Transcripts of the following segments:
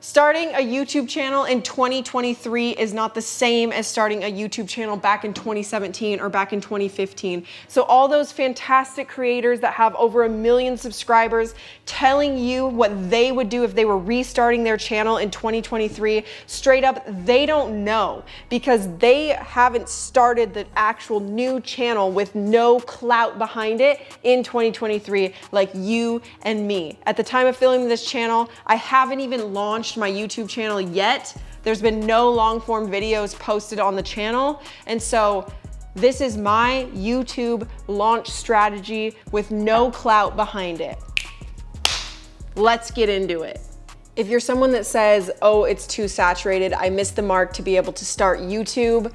Starting a YouTube channel in 2023 is not the same as starting a YouTube channel back in 2017 or back in 2015. So all those fantastic creators that have over 1 million subscribers telling you what they would do if they were restarting their channel in 2023, straight up, they don't know, because they haven't started the actual new channel with no clout behind it in 2023 like you and me. At the time of filming this channel, I haven't even launched my YouTube channel yet. There's been no long form videos posted on the channel. And so this is my YouTube launch strategy with no clout behind it. Let's get into it. If you're someone that says, oh, it's too saturated, I missed the mark to be able to start YouTube.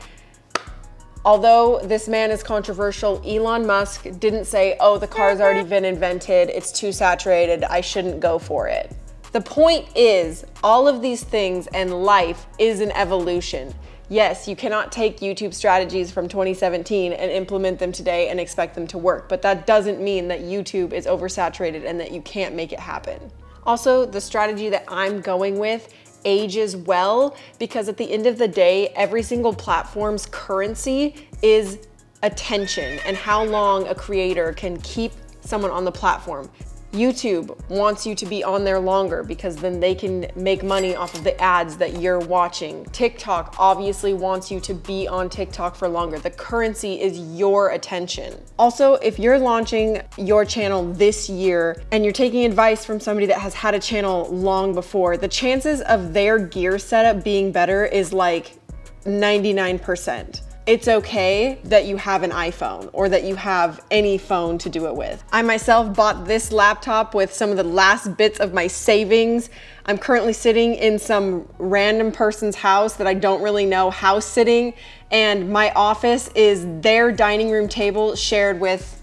Although this man is controversial, Elon Musk didn't say, oh, the car's already been invented, it's too saturated, I shouldn't go for it. The point is, all of these things and life is an evolution. Yes, you cannot take YouTube strategies from 2017 and implement them today and expect them to work, but that doesn't mean that YouTube is oversaturated and that you can't make it happen. Also, the strategy that I'm going with ages well, because at the end of the day, every single platform's currency is attention and how long a creator can keep someone on the platform. YouTube wants you to be on there longer because then they can make money off of the ads that you're watching. TikTok obviously wants you to be on TikTok for longer. The currency is your attention. Also, if you're launching your channel this year and you're taking advice from somebody that has had a channel long before, the chances of their gear setup being better is like 99%. It's okay that you have an iPhone or that you have any phone to do it with. I myself bought this laptop with some of the last bits of my savings. I'm currently sitting in some random person's house that I don't really know, house sitting, and my office is their dining room table shared with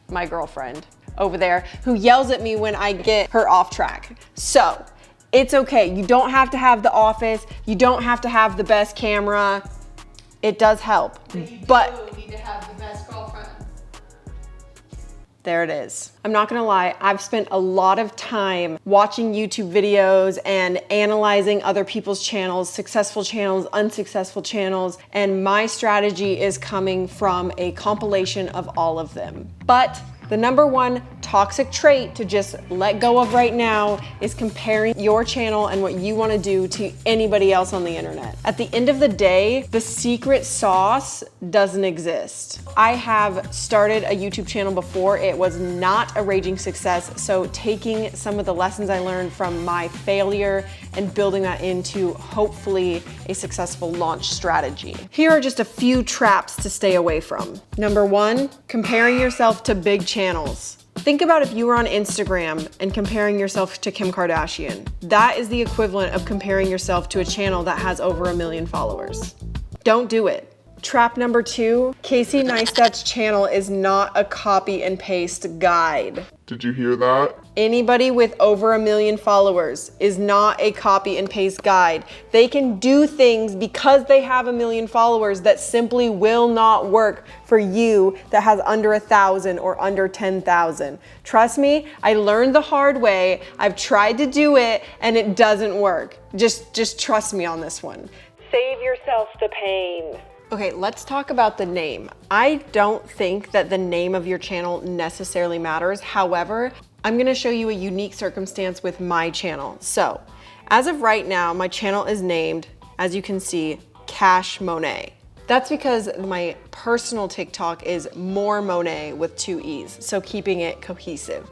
my girlfriend over there, who yells at me when I get her off track. So it's okay. You don't have to have the office. You don't have to have the best camera. It does help, but you need to have the best girlfriend. There it is. I'm not gonna lie, I've spent a lot of time watching YouTube videos and analyzing other people's channels, successful channels, unsuccessful channels, and my strategy is coming from a compilation of all of them. But the number one toxic trait to just let go of right now is comparing your channel and what you want to do to anybody else on the internet. At the end of the day, the secret sauce doesn't exist. I have started a YouTube channel before. It was not a raging success. So taking some of the lessons I learned from my failure and building that into hopefully a successful launch strategy. Here are just a few traps to stay away from. Number one, comparing yourself to big channels. Think about if you were on Instagram and comparing yourself to Kim Kardashian. That is the equivalent of comparing yourself to a channel that has over 1 million followers. Don't do it. Trap number two, Casey Neistat's channel is not a copy and paste guide. Did you hear that? Anybody with over 1 million followers is not a copy and paste guide. They can do things because they have 1 million followers that simply will not work for you that has under 1,000 or under 10,000. Trust me, I learned the hard way. I've tried to do it and it doesn't work. Just trust me on this one. Save yourself the pain. Okay, let's talk about the name. I don't think that the name of your channel necessarily matters. However, I'm gonna show you a unique circumstance with my channel. So, as of right now, my channel is named, as you can see, Monaee. That's because my personal TikTok is more.monaee with 2 E's, so keeping it cohesive.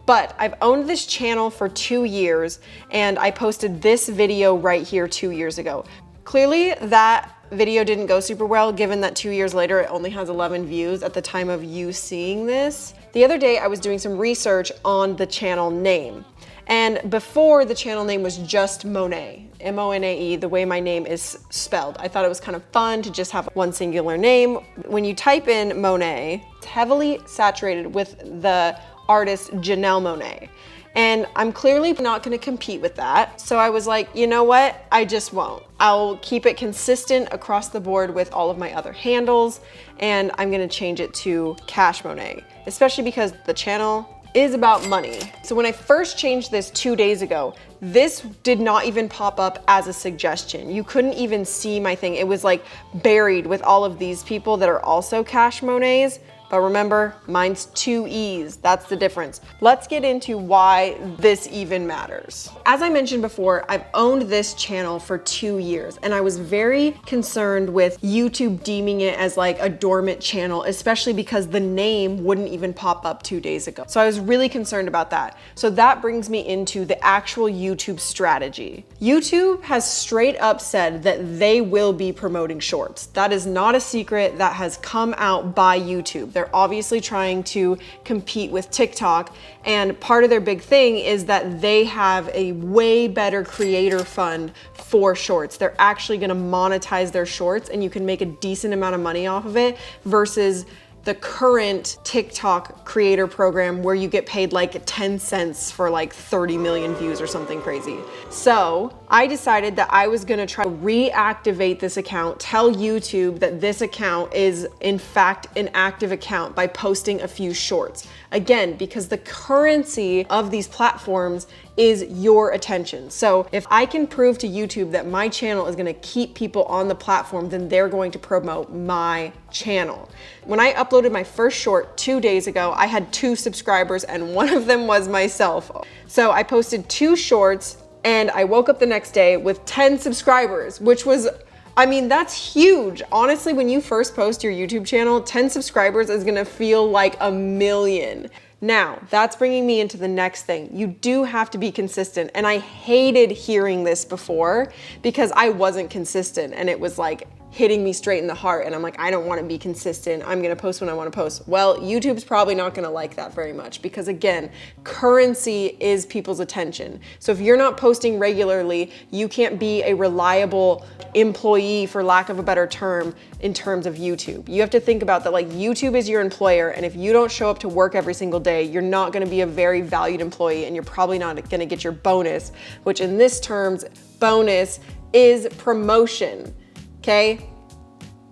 But I've owned this channel for 2 years, and I posted this video right here 2 years ago. Clearly, that video didn't go super well, given that 2 years later it only has 11 views at the time of you seeing this. The other day I was doing some research on the channel name, and before the channel name was just Monaee, M-O-N-A-E, the way my name is spelled. I thought it was kind of fun to just have one singular name. When you type in Monaee, it's heavily saturated with the artist Janelle Monae. And I'm clearly not gonna compete with that. So I was like, you know what? I just won't. I'll keep it consistent across the board with all of my other handles, and I'm gonna change it to Monaee, especially because the channel is about money. So when I first changed this 2 days ago, This did not even pop up as a suggestion. You couldn't even see my thing. It was like buried with all of these people that are also Cash Monets. But remember, mine's 2 E's. That's the difference. Let's get into why this even matters. As I mentioned before, I've owned this channel for 2 years, and I was very concerned with YouTube deeming it as like a dormant channel, especially because the name wouldn't even pop up 2 days ago. So I was really concerned about that. So that brings me into the actual YouTube strategy. YouTube has straight up said that they will be promoting shorts. That is not a secret. That has come out by YouTube. They're obviously trying to compete with TikTok, and part of their big thing is that they have a way better creator fund for shorts. They're actually gonna monetize their shorts, and you can make a decent amount of money off of it versus the current TikTok creator program where you get paid like 10 cents for like 30 million views or something crazy. So I decided that I was gonna try to reactivate this account, tell YouTube that this account is in fact an active account by posting a few shorts. Again, because the currency of these platforms is your attention. So if I can prove to YouTube that my channel is gonna keep people on the platform, then they're going to promote my channel. When I uploaded my first short 2 days ago, I had 2 subscribers and one of them was myself. So I posted 2 shorts and I woke up the next day with 10 subscribers, which was, I mean, that's huge. Honestly, when you first post your YouTube channel, 10 subscribers is gonna feel like a million. Now, that's bringing me into the next thing. You do have to be consistent. And I hated hearing this before because I wasn't consistent and it was like hitting me straight in the heart. And I'm like, I don't want to be consistent. I'm going to post when I want to post. Well, YouTube's probably not going to like that very much because again, currency is people's attention. So if you're not posting regularly, you can't be a reliable employee, for lack of a better term, in terms of YouTube. You have to think about that, like YouTube is your employer, and if you don't show up to work every single day, you're not gonna be a very valued employee and you're probably not gonna get your bonus, which in this terms, bonus is promotion, okay?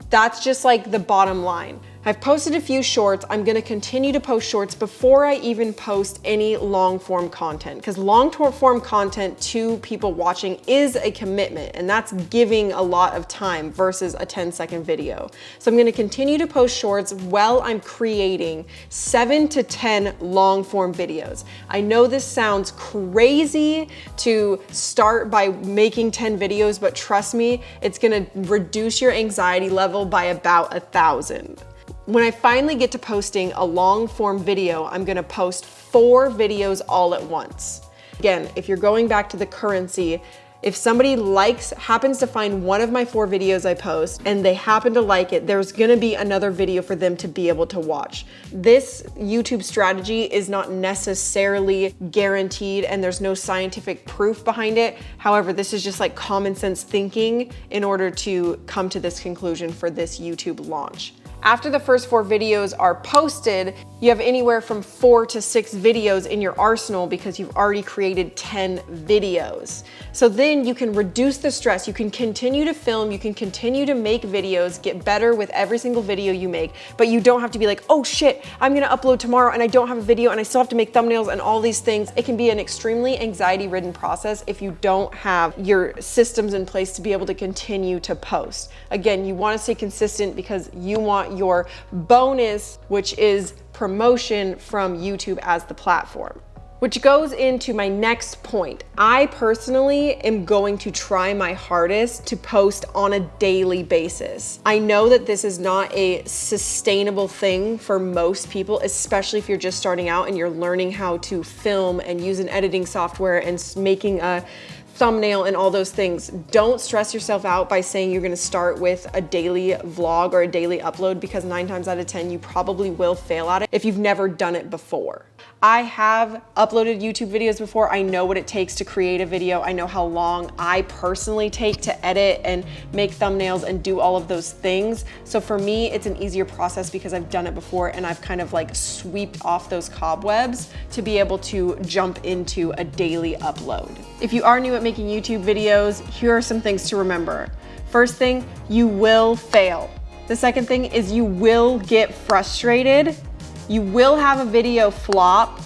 That's just like the bottom line. I've posted a few shorts. I'm gonna continue to post shorts before I even post any long form content, because long form content to people watching is a commitment, and that's giving a lot of time versus a 10-second video. So I'm gonna continue to post shorts while I'm creating 7 to 10 long form videos. I know this sounds crazy to start by making 10 videos, but trust me, it's gonna reduce your anxiety level by about 1,000. When I finally get to posting a long form video, I'm gonna post 4 videos all at once. Again, if you're going back to the currency, if somebody happens to find one of my 4 videos I post and they happen to like it, there's gonna be another video for them to be able to watch. This YouTube strategy is not necessarily guaranteed and there's no scientific proof behind it. However, this is just like common sense thinking in order to come to this conclusion for this YouTube launch. After the first 4 videos are posted, you have anywhere from 4 to 6 videos in your arsenal because you've already created 10 videos. So then you can reduce the stress, you can continue to film, you can continue to make videos, get better with every single video you make, but you don't have to be like, oh shit, I'm gonna upload tomorrow and I don't have a video and I still have to make thumbnails and all these things. It can be an extremely anxiety-ridden process if you don't have your systems in place to be able to continue to post. Again, you wanna stay consistent because you want your bonus, which is promotion from YouTube as the platform. Which goes into my next point. I personally am going to try my hardest to post on a daily basis. I know that this is not a sustainable thing for most people, especially if you're just starting out and you're learning how to film and use an editing software and making a thumbnail and all those things. Don't stress yourself out by saying you're gonna start with a daily vlog or a daily upload because 9 times out of 10, you probably will fail at it if you've never done it before. I have uploaded YouTube videos before. I know what it takes to create a video. I know how long I personally take to edit and make thumbnails and do all of those things. So for me, it's an easier process because I've done it before and I've kind of like swept off those cobwebs to be able to jump into a daily upload. If you are new at making YouTube videos, here are some things to remember. First thing, you will fail. The second thing is you will get frustrated. You will have a video flop,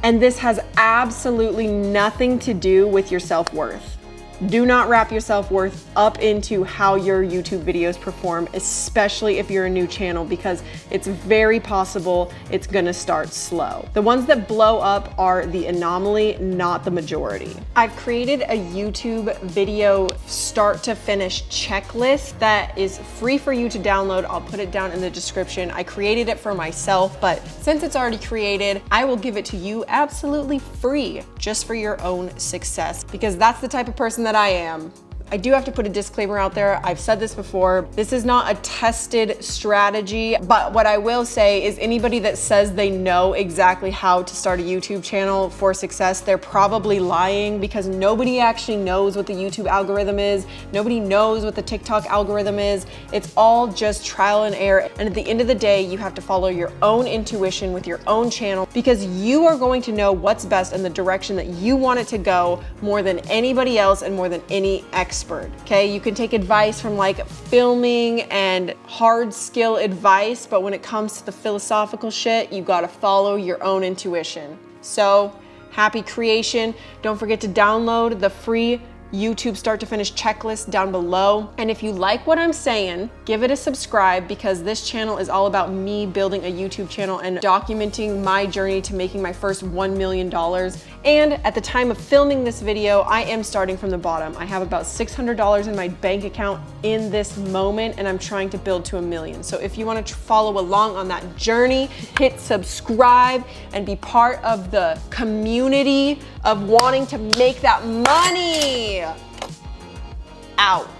And this has absolutely nothing to do with your self-worth. Do not wrap your self-worth up into how your YouTube videos perform, especially if you're a new channel, because it's very possible it's gonna start slow. The ones that blow up are the anomaly, not the majority. I've created a YouTube video start to finish checklist that is free for you to download. I'll put it down in the description. I created it for myself, but since it's already created, I will give it to you absolutely free, just for your own success, because that's the type of person that I am. I do have to put a disclaimer out there. I've said this before. This is not a tested strategy, but what I will say is anybody that says they know exactly how to start a YouTube channel for success, they're probably lying, because nobody actually knows what the YouTube algorithm is. Nobody knows what the TikTok algorithm is. It's all just trial and error. And at the end of the day, you have to follow your own intuition with your own channel, because you are going to know what's best in the direction that you want it to go more than anybody else and more than any expert. Okay, you can take advice from like filming and hard skill advice, but when it comes to the philosophical shit, you gotta follow your own intuition. So, happy creation. Don't forget to download the free YouTube start to finish checklist down below. And if you like what I'm saying, give it a subscribe, because this channel is all about me building a YouTube channel and documenting my journey to making my first $1 million. And at the time of filming this video, I am starting from the bottom. I have about $600 in my bank account in this moment, and I'm trying to build to $1 million. So if you want to follow along on that journey, hit subscribe and be part of the community of wanting to make that money. Out.